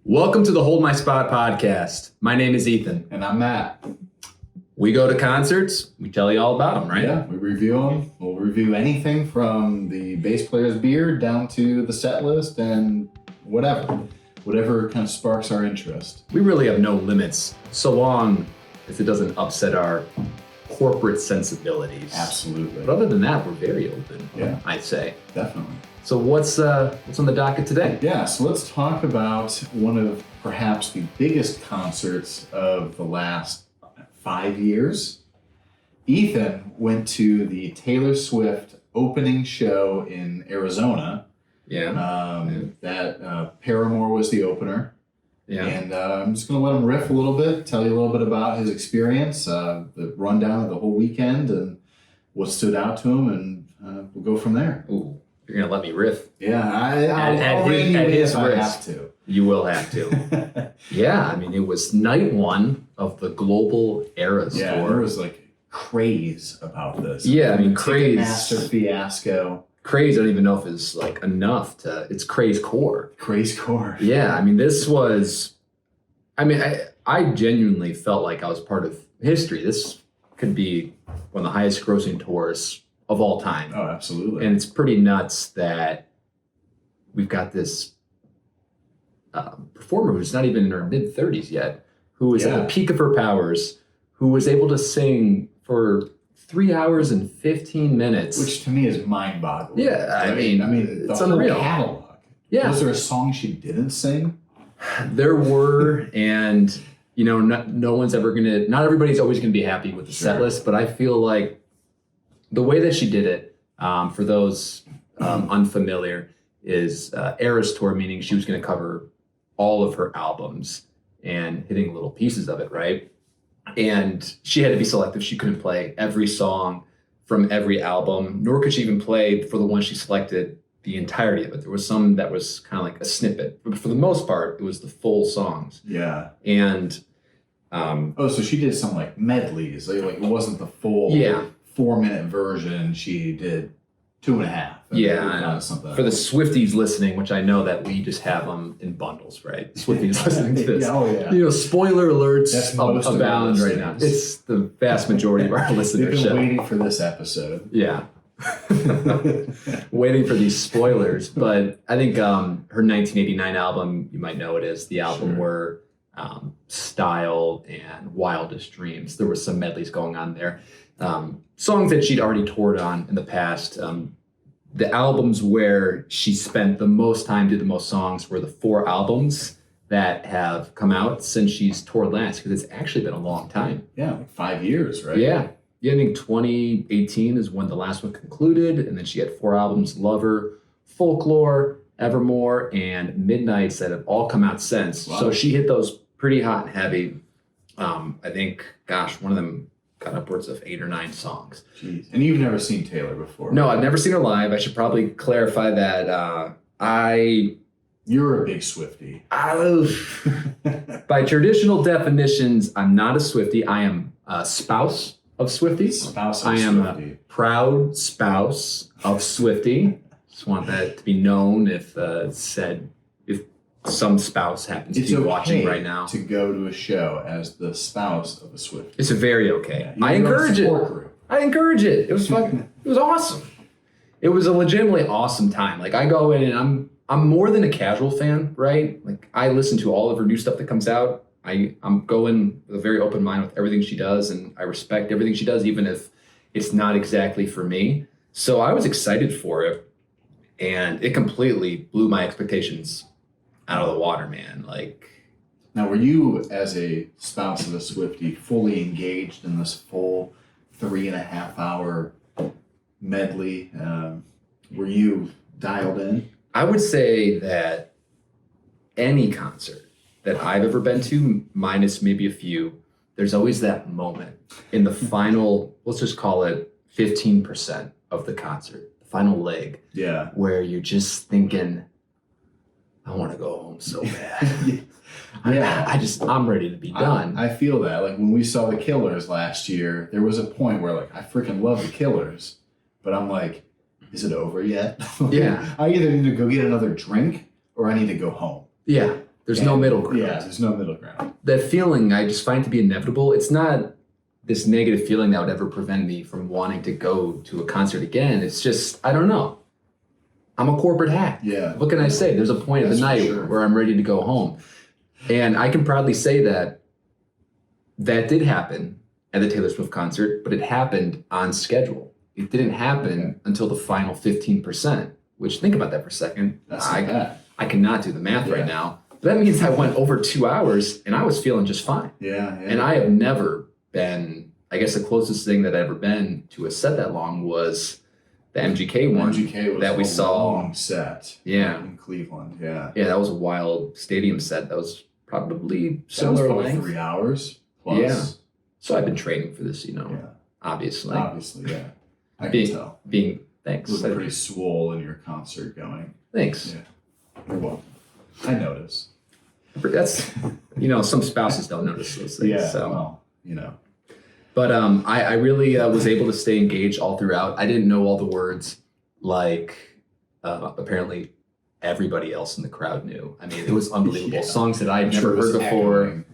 Welcome to the Hold My Spot podcast. My name is Ethan. And I'm Matt. We go to concerts. We tell you all about them, right? Yeah, we review them. We'll review anything from the bass player's beard down to the set list and whatever kind of sparks our interest. We really have no limits, so long as it doesn't upset our corporate sensibilities. Absolutely. But other than that, we're very open, Yeah. I'd say. Definitely. So what's on the docket today? Yeah, so let's talk about one of perhaps the biggest concerts of the last 5 years. Ethan went to the Taylor Swift opening show in Arizona. Paramore was the opener. Yeah. And I'm just going to let him riff a little bit, tell you a little bit about his experience, the rundown of the whole weekend and what stood out to him, and we'll go from there. Ooh, you're going to let me riff. Yeah, At his I risk. have to. You will have to. Yeah, I mean, it was night one of the Global Eras Yeah, tour. there was like craze about this. Yeah, I mean, craze. Ticketmaster fiasco. Craze, I don't even know if it's like enough it's craze core. Craze core. Yeah, I mean, I genuinely felt like I was part of history. This could be one of the highest grossing tours of all time. Oh, absolutely. And it's pretty nuts that we've got this performer who's not even in her mid-30s yet, who is at the peak of her powers, who was able to sing for 3 hours and 15 minutes. Which to me is mind-boggling. Yeah, right? I mean, the it's whole unreal. catalog. Yeah. Was there a song she didn't sing? There were, and not everybody's always gonna be happy with the set list, but I feel like the way that she did it, for those unfamiliar, is Eras Tour, meaning she was gonna cover all of her albums and hitting little pieces of it, right? And she had to be selective. She couldn't play every song from every album, nor could she even play for the one she selected the entirety of it. There was some that was kind of like a snippet, but for the most part, it was the full songs. Yeah. And so she did some like medleys. Like it wasn't the full 4-minute version. She did 2.5. Yeah. Something for the Swifties listening, which I know that we just have them in bundles, right? Swifties listening to this. Spoiler alerts abound right now. It's the vast majority of our listenership. They've been waiting for this episode. Yeah. Waiting for these spoilers. But I think her 1989 album, you might know it as the album where Style and Wildest Dreams, there were some medleys going on there. Songs that she'd already toured on in the past. The albums where she spent the most time, did the most songs, were the 4 albums that have come out since she's toured last, because it's actually been a long time. Yeah, like 5 years, right? Yeah, I think 2018 is when the last one concluded, and then she had 4 albums: Lover, Folklore, Evermore, and Midnights, that have all come out since. Wow. So she hit those pretty hot and heavy. I think, one of them got upwards of 8 or 9 songs. Jeez. And you've never seen Taylor before? No, I've never seen her live. I should probably clarify that. You're a big Swiftie. By traditional definitions, I'm not a Swiftie. I am a spouse of Swifties. Spouse of I am Swiftie. a proud spouse of Swiftie. Just want that to be known if some spouse happens to be watching right now. To go to a show as the spouse of a Swiftie. It's very okay. Yeah, I encourage it. I encourage it. It was fucking. It was awesome. It was a legitimately awesome time. Like, I go in and I'm more than a casual fan, right? Like, I listen to all of her new stuff that comes out. I'm going with a very open mind with everything she does, and I respect everything she does, even if it's not exactly for me. So I was excited for it, and it completely blew my expectations out of the water, man. Like, now, were you, as a spouse of a Swiftie, fully engaged in this full 3.5-hour medley? Were you dialed in? I would say that any concert that I've ever been to, minus maybe a few, there's always that moment in the final, let's just call it 15% of the concert, the final leg, where you're just thinking, I want to go home so bad. I'm ready to be done. I feel that. Like, when we saw the Killers last year, there was a point where, like, I freaking love the Killers, but I'm like, is it over yet? Yeah. I either need to go get another drink or I need to go home. Yeah. There's no middle ground. Yeah, there's no middle ground. That feeling, I just find to be inevitable. It's not this negative feeling that would ever prevent me from wanting to go to a concert again. It's just, I don't know. I'm a corporate hack. Yeah. What can I say? There's a point of the night where I'm ready to go home. And I can proudly say that did happen at the Taylor Swift concert, but it happened on schedule. It didn't happen until the final 15%, which, think about that for a second. That's not bad. I cannot do the math right now. But that means I went over 2 hours and I was feeling just fine. Yeah. And I have never been, I guess the closest thing that I've ever been to a set that long was the MGK one was that we saw. Long set. Yeah. In Cleveland. Yeah. Yeah, that was a wild stadium set. That was probably That was similar probably length. 3 hours plus. Yeah. So I've been training for this, obviously. Obviously, yeah. I can tell. Thanks. You look pretty swole in your concert going. Thanks. Yeah. You're welcome. I notice. That's, some spouses don't notice those things. Yeah, so. well, But I really was able to stay engaged all throughout. I didn't know all the words like apparently everybody else in the crowd knew. I mean, it was unbelievable. Songs that I'd never heard before. Echoing.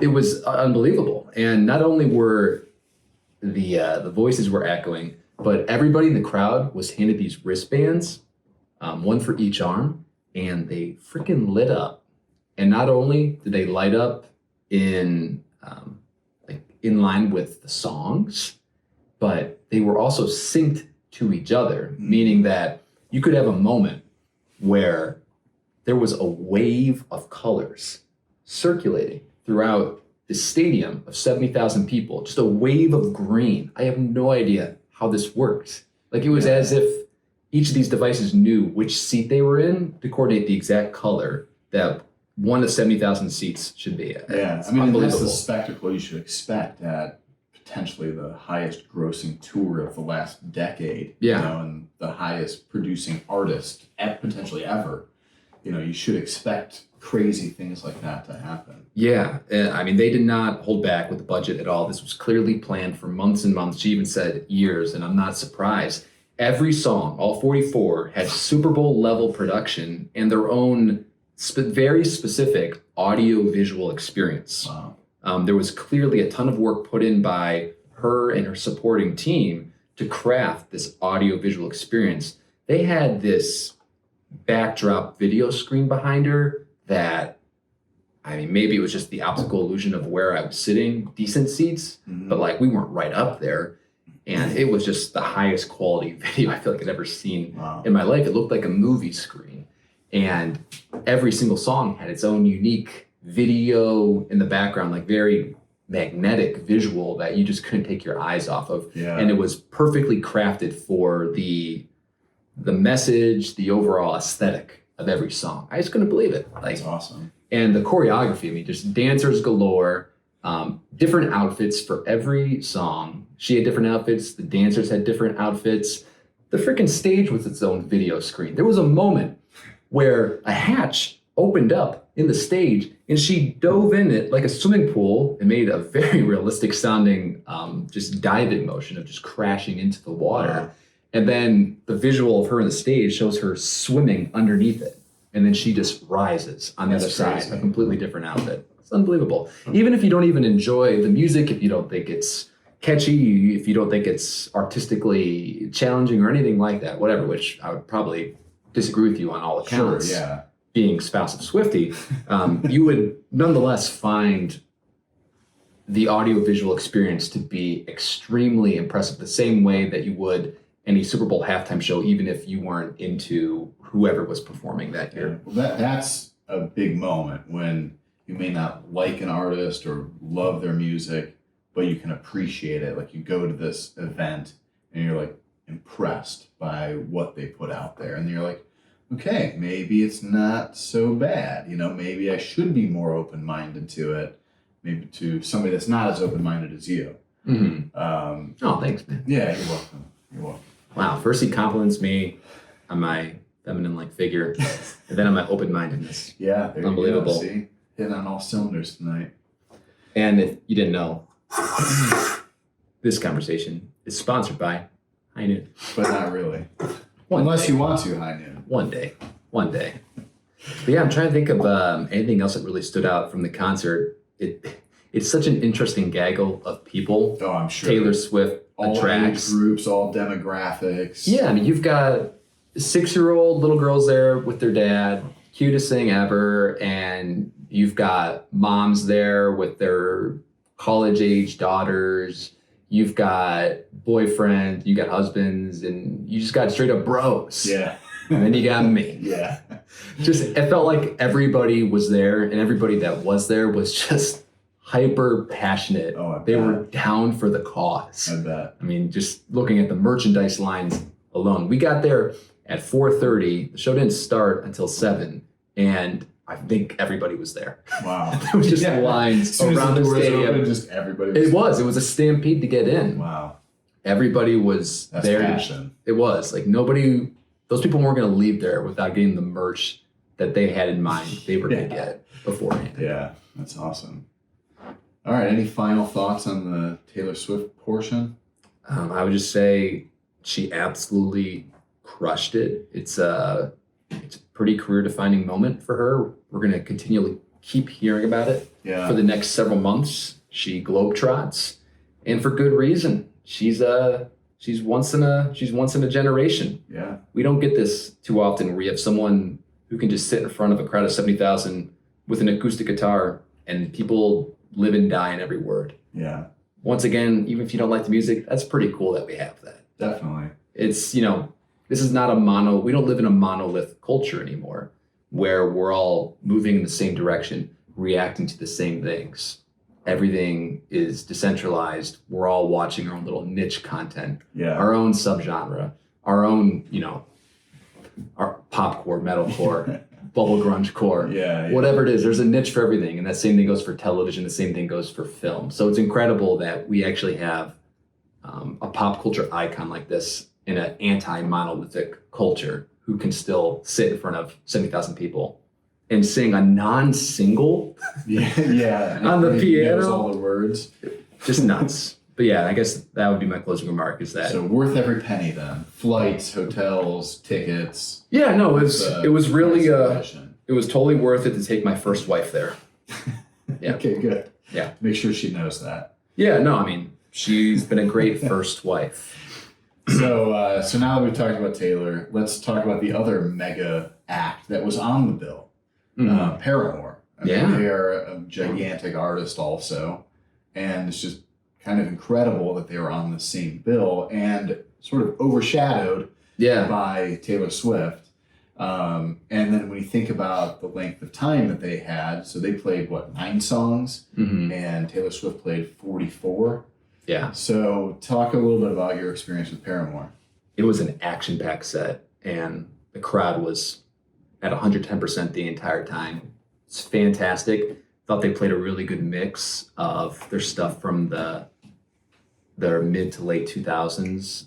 It was unbelievable. And not only were the voices were echoing, but everybody in the crowd was handed these wristbands, one for each arm, and they freaking lit up. And not only did they light up in line with the songs, but they were also synced to each other, meaning that you could have a moment where there was a wave of colors circulating throughout the stadium of 70,000 people, just a wave of green. I have no idea how this worked. Like, it was as if each of these devices knew which seat they were in to coordinate the exact color that one of 70,000 seats should be at. Yeah, I mean, that's the spectacle you should expect at potentially the highest grossing tour of the last decade. Yeah. And the highest producing artist potentially ever. You should expect crazy things like that to happen. Yeah, I mean, they did not hold back with the budget at all. This was clearly planned for months and months. She even said years, and I'm not surprised. Every song, all 44, had Super Bowl level production and their own very specific audio-visual experience. Wow. There was clearly a ton of work put in by her and her supporting team to craft this audio-visual experience. They had this backdrop video screen behind her that, I mean, maybe it was just the optical illusion of where I was sitting, decent seats, but we weren't right up there. And it was just the highest quality video I feel like I'd ever seen in my life. It looked like a movie screen. And every single song had its own unique video in the background, like very magnetic visual that you just couldn't take your eyes off of. Yeah. And it was perfectly crafted for the message, the overall aesthetic of every song. I just couldn't believe it. That's awesome. And the choreography, I mean, just dancers galore, different outfits for every song. She had different outfits. The dancers had different outfits. The freaking stage was its own video screen. There was a moment where a hatch opened up in the stage and she dove in it like a swimming pool and made a very realistic sounding just diving motion of just crashing into the water. Wow. And then the visual of her on the stage shows her swimming underneath it. And then she just rises on the other side, a completely different outfit. It's unbelievable. Even if you don't even enjoy the music, if you don't think it's catchy, if you don't think it's artistically challenging or anything like that, whatever, which I would probably disagree with you on all accounts. Sure, yeah. Being Spouse of Swiftie, you would nonetheless find the audio-visual experience to be extremely impressive, the same way that you would any Super Bowl halftime show, even if you weren't into whoever was performing that year. Well, that's a big moment when you may not like an artist or love their music, but you can appreciate it. Like, you go to this event and you're like impressed by what they put out there. And you're like, okay, maybe it's not so bad. Maybe I should be more open-minded to it. Maybe to somebody that's not as open-minded as you. Mm-hmm. Oh, thanks, man. Yeah, you're welcome. You're welcome. Wow. First he compliments me on my feminine-like figure, and then on my open-mindedness. Yeah, there Unbelievable. You go. See? Hitting on all cylinders tonight. And if you didn't know, this conversation is sponsored by High Noon. But not really. Unless you want to, High Noon. One day. But yeah, I'm trying to think of anything else that really stood out from the concert. It's such an interesting gaggle of people. Oh, I'm sure. Taylor Swift all attracts. age groups, all demographics. Yeah, I mean, you've got 6-year-old little girls there with their dad, cutest thing ever, and you've got moms there with their college-age daughters. You've got boyfriends, you got husbands, and you just got straight up bros. Yeah. And then you got me. Yeah. It felt like everybody was there, and everybody that was there was just hyper passionate. Oh, they were down for the cause. I bet. I mean, just looking at the merchandise lines alone. We got there at 4:30. The show didn't start until 7, and I think everybody was there. Wow. There was just lines around the stadium. Opened, just everybody was. It was a stampede to get in. Wow. Everybody was That's there. passion. It was. Like nobody, those people weren't going to leave there without getting the merch that they had in mind they were going to get beforehand. Yeah, that's awesome. All right, any final thoughts on the Taylor Swift portion? I would just say she absolutely crushed it. It's a pretty career-defining moment for her. We're going to continually keep hearing about it for the next several months. She globetrots, and for good reason. She's once in a generation. Yeah, we don't get this too often, where you have someone who can just sit in front of a crowd of 70,000 with an acoustic guitar, and people live and die in every word. Yeah. Once again, even if you don't like the music, that's pretty cool that we have that. Definitely. It's, this is not we don't live in a monolith culture anymore where we're all moving in the same direction, reacting to the same things. Everything is decentralized. We're all watching our own little niche content, our own subgenre, our own, our popcore, metalcore, bubble grunge core, whatever it is. There's a niche for everything, and that same thing goes for television. The same thing goes for film. So it's incredible that we actually have a pop culture icon like this in an anti-monolithic culture who can still sit in front of 70,000 people and sing a non-single on the piano. Knows all the words. Just nuts. But yeah, I guess that would be my closing remark, is that. So worth every penny then. Flights, hotels, tickets. Yeah, no, it was really, it was totally worth it to take my first wife there. Yeah. Okay, good. Yeah. Make sure she knows that. Yeah, no, I mean, she's been a great first wife. So now that we've talked about Taylor, let's talk about the other mega act that was on the bill, Paramore. I mean, they are a gigantic artist also, and it's just kind of incredible that they were on the same bill and sort of overshadowed by Taylor Swift. And then when you think about the length of time that they had, so they played, 9 songs, and Taylor Swift played 44. Yeah. So talk a little bit about your experience with Paramore. It was an action-packed set, and the crowd was at 110% the entire time. It's fantastic. Thought they played a really good mix of their stuff from their mid to late 2000s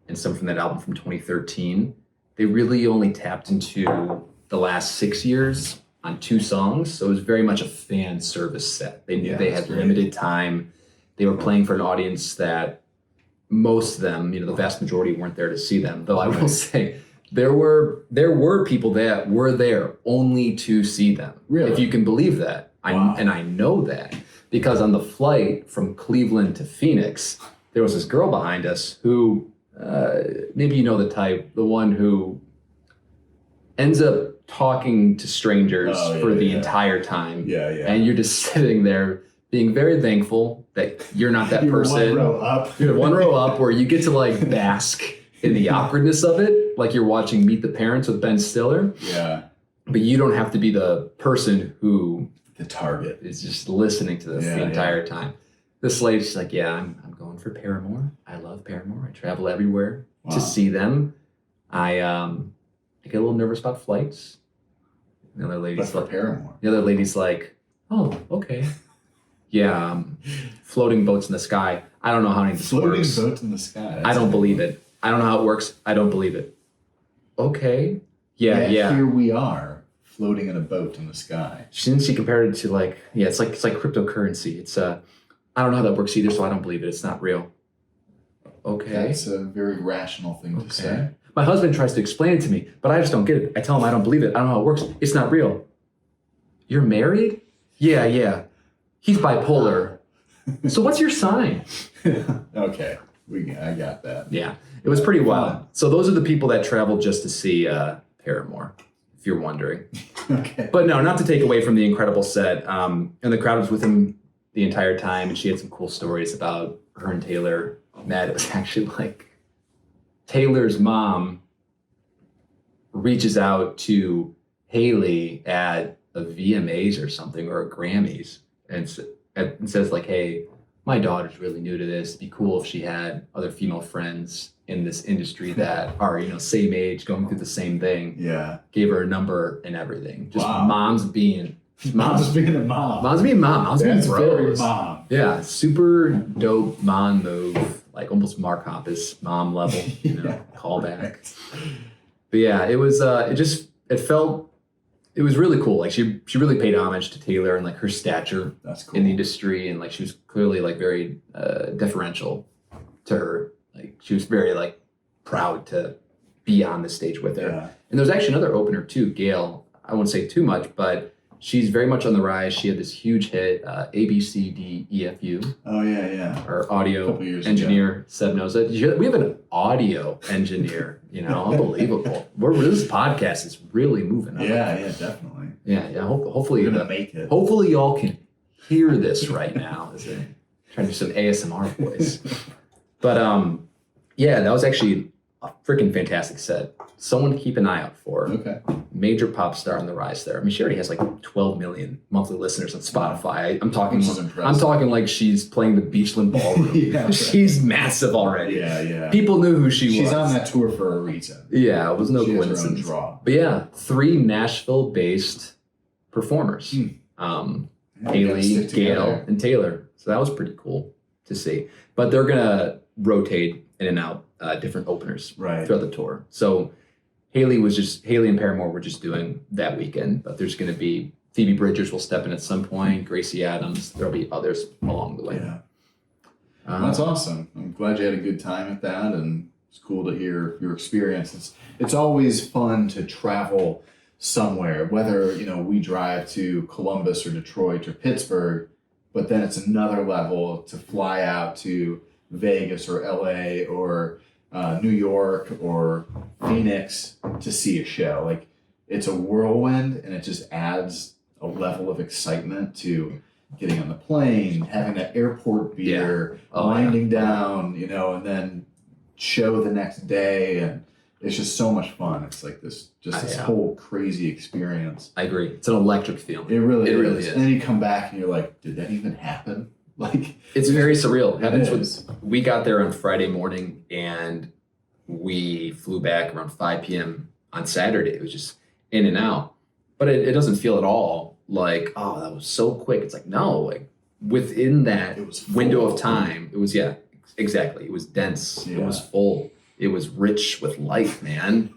and some from that album from 2013. They really only tapped into the last 6 years on 2 songs, so it was very much a fan service set. They knew they had limited time. They were playing for an audience that most of them, the vast majority weren't there to see them. Though I will say there were people that were there only to see them. Really? If you can believe that. Wow. And I know that because on the flight from Cleveland to Phoenix, there was this girl behind us who, maybe you know the type, the one who ends up talking to strangers for the entire time. Yeah. And you're just sitting there being very thankful that you're not that person. One row up. You're 1 row up, where you get to bask in the awkwardness of it, like you're watching Meet the Parents with Ben Stiller. Yeah. But you don't have to be the person who the target is just listening to this the entire time. This lady's like, I'm going for Paramore. I love Paramore. I travel everywhere to see them. I get a little nervous about flights. The other lady's like, Paramore. The other lady's like, oh, okay. Yeah, floating boats in the sky. I don't know how any of this works. Floating boats in the sky. I don't believe it. I don't know how it works. I don't believe it. Okay. Yeah. Here we are, floating in a boat in the sky. She compared it to it's like cryptocurrency. It's I don't know how that works either, so I don't believe it. It's not real. Okay. That's a very rational thing to say. My husband tries to explain it to me, but I just don't get it. I tell him I don't believe it. I don't know how it works. It's not real. You're married? Yeah. He's bipolar. So what's your sign? Okay, I got that. Yeah, it was pretty wild. So those are the people that traveled just to see Paramore, if you're wondering. Okay. But no, not to take away from the incredible set. And the crowd was with him the entire time, and she had some cool stories about her and Taylor. Matt, it was actually like Taylor's mom reaches out to Haley at a VMAs or something, or a Grammys, and says like, hey, my daughter's really new to this. It'd be cool if she had other female friends in this industry that are, same age, going through the same thing. Yeah. Gave her a number and everything. Just wow. Mom's being a mom. Mom's being mom. Mom's being That's bros. very mom. Yeah, super dope mom move, like almost Mark Hoppus mom level, callback. Right. But yeah, it was. It was really cool. Like she really paid homage to Taylor and like her stature That's cool. in the industry, and like she was clearly like very deferential to her. Like she was very like proud to be on the stage with her. Yeah. And there's actually another opener too, Gayle. I won't say too much, but she's very much on the rise. She had this huge hit, ABCDEFU. Oh yeah. Our audio engineer, Seb knows it. We have an audio engineer, unbelievable. This podcast is really moving up. Yeah, definitely. Yeah. Hopefully, we're gonna make it. Hopefully, y'all can hear this right now. As I try to do some ASMR voice. But yeah, that was actually a freaking fantastic set. Someone to keep an eye out for. Okay. Major pop star on the rise there. I mean, she already has like 12 million monthly listeners on Spotify. I'm talking like she's playing the Beachland Ballroom. Yeah, right. She's massive already. Yeah. People knew who she was. She's on that tour for a reason. Yeah, it was no coincidence. Has her own draw. But yeah, 3 Nashville-based performers. Haley, Gayle, and Taylor. So that was pretty cool to see. But they're gonna rotate in and out different openers throughout the tour. So Haley and Paramore were just doing that weekend, but there's going to be Phoebe Bridgers will step in at some point, Gracie Adams. There'll be others along the way. Yeah, that's awesome. I'm glad you had a good time at that, and it's cool to hear your experience. It's always fun to travel somewhere, whether we drive to Columbus or Detroit or Pittsburgh, but then it's another level to fly out to Vegas or LA or New York or Phoenix to see a show. Like, it's a whirlwind, and it just adds a level of excitement to getting on the plane, having that airport beer, winding down, and then show the next day, and it's just so much fun. It's like this whole crazy experience. I agree. It's an electric feeling. It really is. And then you come back and you're like, did that even happen? Like, it's very surreal. We got there on Friday morning, and we flew back around 5 p.m. on Saturday. It was just in and out. But it doesn't feel at all like, oh, that was so quick. It's like, no, like within that window of time, it was, exactly. It was dense. Yeah. It was full. It was rich with life, man.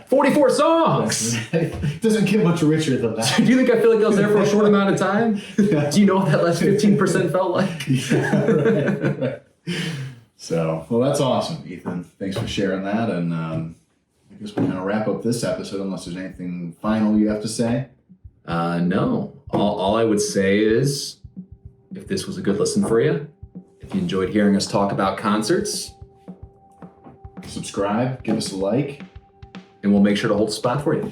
44 songs! Doesn't get much richer than that. Do you think I feel like I was there for a short amount of time? Yeah. Do you know what that last 15% felt like? Right. So, well, that's awesome, Ethan. Thanks for sharing that. And I guess we'll kind of wrap up this episode unless there's anything final you have to say. No. All I would say is, if this was a good listen for you, if you enjoyed hearing us talk about concerts, subscribe, give us a like, and we'll make sure to hold a spot for you.